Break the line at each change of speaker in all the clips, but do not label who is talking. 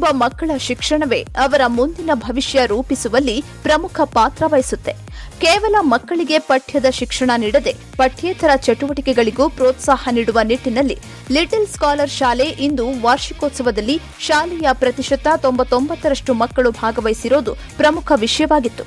ಪ್ರತಿಯೊಬ್ಬ ಮಕ್ಕಳ ಶಿಕ್ಷಣವೇ ಅವರ ಮುಂದಿನ ಭವಿಷ್ಯ ರೂಪಿಸುವಲ್ಲಿ ಪ್ರಮುಖ ಪಾತ್ರ ವಹಿಸುತ್ತೆ. ಕೇವಲ ಮಕ್ಕಳಿಗೆ ಪಠ್ಯದ ಶಿಕ್ಷಣ ನೀಡದೆ ಪಠ್ಯೇತರ ಚಟುವಟಿಕೆಗಳಿಗೂ ಪ್ರೋತ್ಸಾಹ ನೀಡುವ ನಿಟ್ಟಿನಲ್ಲಿ ಲಿಟಲ್ ಸ್ಕಾಲರ್ ಶಾಲೆ ಇಂದು ವಾರ್ಷಿಕೋತ್ಸವದಲ್ಲಿ ಶಾಲೆಯ ಪ್ರತಿಶತ 99% ಮಕ್ಕಳು ಭಾಗವಹಿಸಿರೋದು ಪ್ರಮುಖ ವಿಷಯವಾಗಿತ್ತು.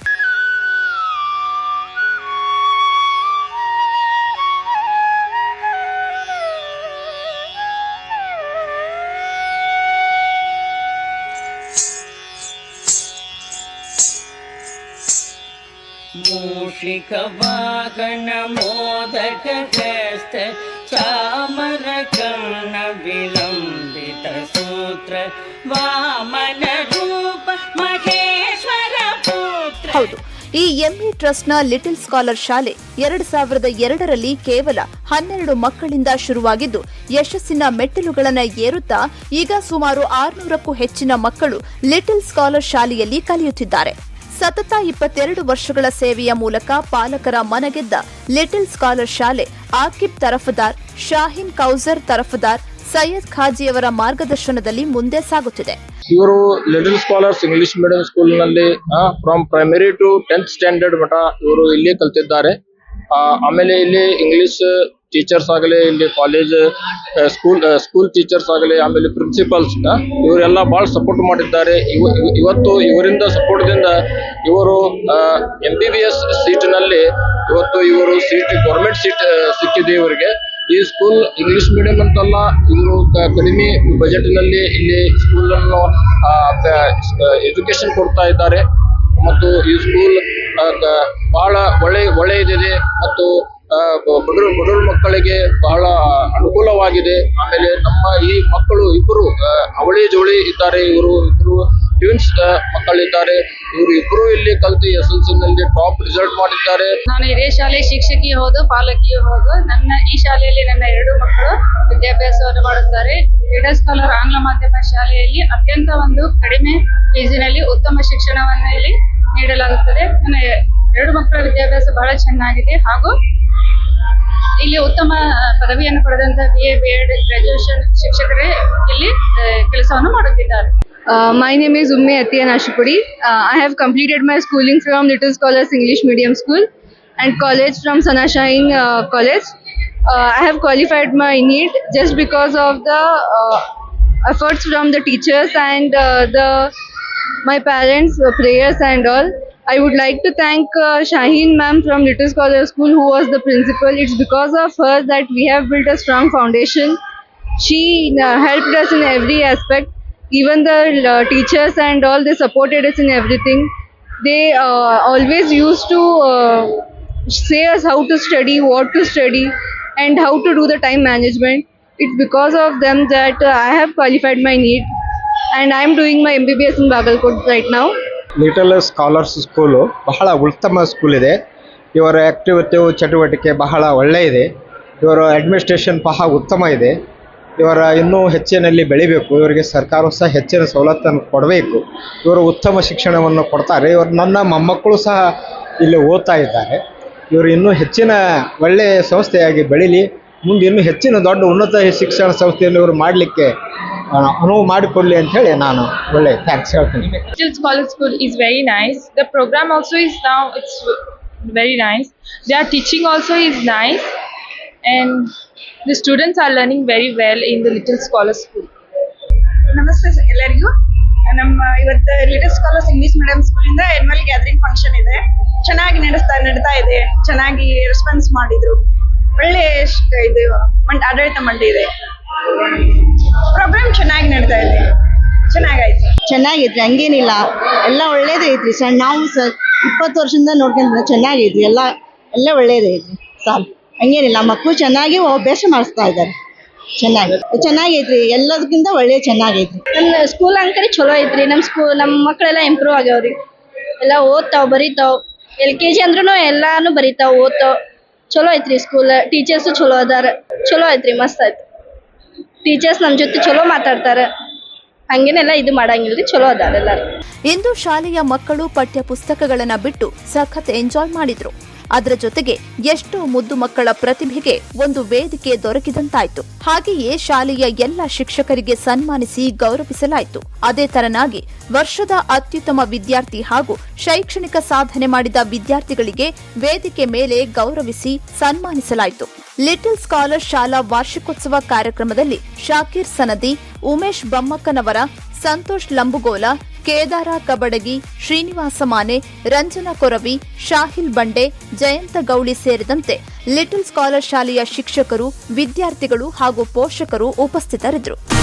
ಮೂಷಿಕ ವಾಹನ ಮೋದಕ ಹಸ್ತ ಚಾಮರ ಕರ್ಣ ವಿಲಂಬಿತ ಸೂತ್ರ ವಾಮನ ರೂಪ ಮಹೇಶ್ವರ ಪುತ್ರ.
ಹೌದು, ಈ ಎಂಇ ಟ್ರಸ್ಟ್ನ ಲಿಟಲ್ ಸ್ಕಾಲರ್ ಶಾಲೆ 2002ರಲ್ಲಿ ಕೇವಲ 12 ಮಕ್ಕಳಿಂದ ಶುರುವಾಗಿದ್ದು ಯಶಸ್ಸಿನ ಮೆಟ್ಟಿಲುಗಳನ್ನು ಏರುತ್ತಾ ಈಗ ಸುಮಾರು 600ಕ್ಕೂ ಹೆಚ್ಚಿನ ಮಕ್ಕಳು ಲಿಟಲ್ ಸ್ಕಾಲರ್ ಶಾಲೆಯಲ್ಲಿ ಕಲಿಯುತ್ತಿದ್ದಾರೆ. ಸತತ 22 ವರ್ಷಗಳ ಸೇವೆಯ ಮೂಲಕ ಪಾಲಕರ ಮನಗೆದ್ದ ಲಿಟಲ್ ಸ್ಕಾಲರ್ ಶಾಲೆ ಆಕಿಬ್ ತರಫದಾರ್, ಶಾಹೀನ್ ಕೌಸರ್ ತರಫದಾರ್, ಸೈಯದ್ ಖಾಜಿಯವರ ಮಾರ್ಗದರ್ಶನದಲ್ಲಿ ಮುಂದೆ ಸಾಗುತ್ತಿದೆ.
ಇವರು Little Scholars English medium school ನಲ್ಲಿ from primary to 10th standard ಮಠ ಇವರು ಇಲ್ಲಿ ಕಲ್ತಿದ್ದಾರೆ. ಆಮೇಲೆ ಇಲ್ಲಿ ಇಂಗ್ಲಿಷ್ ಟೀಚರ್ಸ್ ಆಗಲಿ, ಇಲ್ಲಿ ಕಾಲೇಜ್ ಸ್ಕೂಲ್ ಟೀಚರ್ಸ್ ಆಗಲಿ, ಆಮೇಲೆ ಪ್ರಿನ್ಸಿಪಲ್ಸ್ ಇವರೆಲ್ಲ ಬಹಳ ಸಪೋರ್ಟ್ ಮಾಡಿದ್ದಾರೆ. ಇವತ್ತು ಇವರಿಂದ ಸಪೋರ್ಟ್ದಿಂದ ಇವರು MBBS ಸೀಟ್ನಲ್ಲಿ ಇವತ್ತು ಇವರು ಗೌರ್ಮೆಂಟ್ ಸೀಟ್ ಸಿಕ್ಕಿದೆ ಇವರಿಗೆ. ಈ ಸ್ಕೂಲ್ ಇಂಗ್ಲಿಷ್ ಮೀಡಿಯಂ ಅಂತಲ್ಲ, ಇವರು ಕಡಿಮೆ ಬಜೆಟ್ ನಲ್ಲಿ ಇಲ್ಲಿ ಸ್ಕೂಲ್ ಅನ್ನು ಎಜುಕೇಶನ್ ಕೊಡ್ತಾ ಇದ್ದಾರೆ. ಮತ್ತು ಈ ಸ್ಕೂಲ್ ಬಹಳ ಒಳ್ಳೆಯದಿದೆ ಮತ್ತು ಬಡವ್ರ ಮಕ್ಕಳಿಗೆ ಬಹಳ ಅನುಕೂಲವಾಗಿದೆ. ಆಮೇಲೆ ನಮ್ಮ ಈ ಮಕ್ಕಳು ಇಬ್ಬರು ಅವಳಿ ಜೋಳಿ ಇದ್ದಾರೆ. ಇವರು ಇಬ್ಬರು ಟ್ವಿನ್ಸ್ ಮಕ್ಕಳಿದ್ದಾರೆ. ಇವರು ಇಬ್ಬರು ಇಲ್ಲಿ ಕಲಿತು SSLC ನಲ್ಲಿ ಟಾಪ್ ರಿಸಲ್ಟ್ ಮಾಡಿದ್ದಾರೆ.
ನಾನು ಇದೇ ಶಾಲೆ ಶಿಕ್ಷಕಿ ಹೌದು, ಪಾಲಕಿಯೂ ಹೌದು. ಈ ಶಾಲೆಯಲ್ಲಿ ನನ್ನ 2 ಮಕ್ಕಳು ವಿದ್ಯಾಭ್ಯಾಸವನ್ನು ಮಾಡುತ್ತಾರೆ. ಲಿಟಲ್ ಸ್ಕಾಲರ್ ಆಂಗ್ಲ ಮಾಧ್ಯಮ ಶಾಲೆಯಲ್ಲಿ ಅತ್ಯಂತ ಕಡಿಮೆ ಫೀಸಿನಲ್ಲಿ ಉತ್ತಮ ಶಿಕ್ಷಣವನ್ನು ಇಲ್ಲಿ ನೀಡಲಾಗುತ್ತದೆ. ನನ್ನ 2 ಮಕ್ಕಳ ವಿದ್ಯಾಭ್ಯಾಸ ಬಹಳ ಚೆನ್ನಾಗಿದೆ ಹಾಗೂ ಇಲ್ಲಿ ಉತ್ತಮ ಪದವಿಯನ್ನು ಪಡೆದಂತಹ BA B.Ed ಗ್ರಾಜುಯೇಷನ್ ಶಿಕ್ಷಕರೇ ಇಲ್ಲಿ ಕೆಲಸವನ್ನು ಮಾಡುತ್ತಿದ್ದಾರೆ.
My name is Umme Atiyan Ashipudi. I have completed my schooling from Little Scholars English Medium School and college from Sanashahin College. I have qualified my NEET just because of the efforts from the teachers and my parents' prayers and all. I would like to thank Shaheen ma'am from Little Scholar School, who was the principal. It's because of her that we have built a strong foundation. She helped us in every aspect. Even the teachers and all, they supported us in everything. They always used to say us how to study, what to study, and how to do the time management. It's because of them that I have qualified my NEET and I am doing my MBBS in Bagalkot right now.
Little scholars school ಬಹಳ ಉತ್ತಮ school ಇದೆ. ಇವರ ಚಟುವಟಿಕೆ ಬಹಳ ಒಳ್ಳೆಯದೆ. ಇವರ administration ಬಹಳ ಉತ್ತಮ ಇದೆ. ಇವರ ಇನ್ನೂ ಹೆಚ್ಚಿನಲ್ಲಿ ಬೆಳಿಬೇಕು. ಇವರಿಗೆ ಸರ್ಕಾರವು ಸಹ ಹೆಚ್ಚಿನ ಸವಲತ್ತನ್ನು ಕೊಡಬೇಕು. ಇವರು ಉತ್ತಮ ಶಿಕ್ಷಣವನ್ನು ಕೊಡ್ತಾರೆ. ನನ್ನ ಮೊಮ್ಮಕ್ಕಳು ಸಹ ಇಲ್ಲಿ ಓದ್ತಾ ಇದ್ದಾರೆ. ಇವರು ಇನ್ನೂ ಹೆಚ್ಚಿನ ಒಳ್ಳೆಯ ಸಂಸ್ಥೆಯಾಗಿ ಬೆಳೀಲಿ. ಮುಂದೆ ಇನ್ನೂ ಹೆಚ್ಚಿನ ದೊಡ್ಡ ಉನ್ನತ ಶಿಕ್ಷಣ ಸಂಸ್ಥೆಯನ್ನು ಇವರು ಮಾಡಲಿಕ್ಕೆ ಅನುವು ಮಾಡಿಕೊಡಲಿ ಅಂತ ಹೇಳಿ ನಾನು ಒಳ್ಳೆ ಥ್ಯಾಂಕ್ಸ್ ಹೇಳ್ತೀನಿ.
Little Scholar School is very nice. The program also is now it's very nice. Their teaching also is nice and the students are learning very well in the Little Scholar School.
ನಮಸ್ತೆ ಎಲ್ಲರಿಗೂ. ಇವತ್ತು little Scholars English medium ಸ್ಕೂಲಿಂದ annual gathering function ಇದೆ. ಚೆನ್ನಾಗಿ ನಡೀತಾ ಇದೆ. ಚೆನ್ನಾಗಿ response ಮಾಡಿದ್ರು. ಒಳ್ಳೆ ಇದು ಆಡಳಿತ ಮಂಡಳಿ ಇದೆ. ಪ್ರೋಗ್ರಾಮ್ ಚೆನ್ನಾಗಿ ನಡೀತಾ ಇದೆ.
ಚೆನ್ನಾಗೈತ್ರಿ, ಹಂಗೇನಿಲ್ಲ, ಎಲ್ಲ ಒಳ್ಳೇದೈತ್ರಿ. ನಾವು 20 ವರ್ಷದಿಂದ ನೋಡ್ಕೊಂಡ್ರೆ ಚೆನ್ನಾಗೈತ್ರಿ. ಎಲ್ಲ ಒಳ್ಳೇದೈತ್ರಿ. ಸಾಲ್ ಹಂಗೇನಿಲ್ಲ, ಮಕ್ಕಳು ಚೆನ್ನಾಗಿ ಅಭ್ಯಾಸ ಮಾಡಿಸ್ತಾ ಇದ್ದಾರೆ. ಚೆನ್ನಾಗೈತ್ರಿ, ಎಲ್ಲದಕ್ಕಿಂತ ಒಳ್ಳೆ ಚೆನ್ನಾಗೈತ್ರಿ.
ನಮ್ಮ ಸ್ಕೂಲ್ ಅಂಕರಿ ಚಲೋ ಐತ್ರಿ. ನಮ್ಮ ಮಕ್ಕಳೆಲ್ಲ ಇಂಪ್ರೂವ್ ಆಗ್ಯಾವ್ರಿ. ಎಲ್ಲ ಓದ್ತಾವ್, ಬರೀತಾವ್. LKG ಅಂದ್ರೂ ಎಲ್ಲಾನು ಬರೀತಾವ್, ಓದ್ತಾವ್. ಚಲೋ ಐತ್ರಿ ಸ್ಕೂಲ್. ಟೀಚರ್ಸು ಚಲೋ ಅದಾರ. ಚಲೋ ಐತ್ರಿ, ಮಸ್ತ್ ಆಯ್ತು. ಟೀಚರ್ಸ್ ನಮ್ಮ ಜೊತೆ ಚಲೋ ಮಾತಾಡ್ತಾರೆ. ಹಂಗೇನೆಲ್ಲ ಇದು ಮಾಡಂಗಿಲ್ರಿ, ಚಲೋ ಅದಾರ ಎಲ್ಲರೂ.
ಇಂದು ಶಾಲೆಯ ಮಕ್ಕಳು ಪಠ್ಯ ಪುಸ್ತಕಗಳನ್ನ ಬಿಟ್ಟು ಸಖತ್ ಎಂಜಾಯ್ ಮಾಡಿದ್ರು. ಅದರ ಜೊತೆಗೆ ಎಷ್ಟೋ ಮುದ್ದು ಮಕ್ಕಳ ಪ್ರತಿಭೆಗೆ ಒಂದು ವೇದಿಕೆ ದೊರಕಿದಂತಾಯ್ತು. ಹಾಗೆಯೇ ಶಾಲೆಯ ಎಲ್ಲ ಶಿಕ್ಷಕರಿಗೆ ಸನ್ಮಾನಿಸಿ ಗೌರವಿಸಲಾಯಿತು. ಅದೇ ತರನಾಗಿ ವರ್ಷದ ಅತ್ಯುತ್ತಮ ವಿದ್ಯಾರ್ಥಿ ಹಾಗೂ ಶೈಕ್ಷಣಿಕ ಸಾಧನೆ ಮಾಡಿದ ವಿದ್ಯಾರ್ಥಿಗಳಿಗೆ ವೇದಿಕೆ ಮೇಲೆ ಗೌರವಿಸಿ ಸನ್ಮಾನಿಸಲಾಯಿತು. ಲಿಟಲ್ ಸ್ಕಾಲರ್ ಶಾಲಾ ವಾರ್ಷಿಕೋತ್ಸವ ಕಾರ್ಯಕ್ರಮದಲ್ಲಿ ಶಾಕೀರ್ ಸನದಿ, ಉಮೇಶ್ ಬಮ್ಮಕ್ಕನವರ, ಸಂತೋಷ್ ಲಂಬುಗೋಲ, ಕೇದಾರ ಕಬಡಗಿ, ಶ್ರೀನಿವಾಸ ಮಾನೆ, ರಂಜನಾ ಕೊರವಿ, ಶಾಹಿಲ್ ಬಂಡೆ, ಜಯಂತ ಗೌಳಿ ಸೇರಿದಂತೆ ಲಿಟಲ್ ಸ್ಕಾಲರ್ ಶಾಲೆಯ ಶಿಕ್ಷಕರು, ವಿದ್ಯಾರ್ಥಿಗಳು ಹಾಗೂ ಪೋಷಕರು ಉಪಸ್ಥಿತರಿದ್ದರು.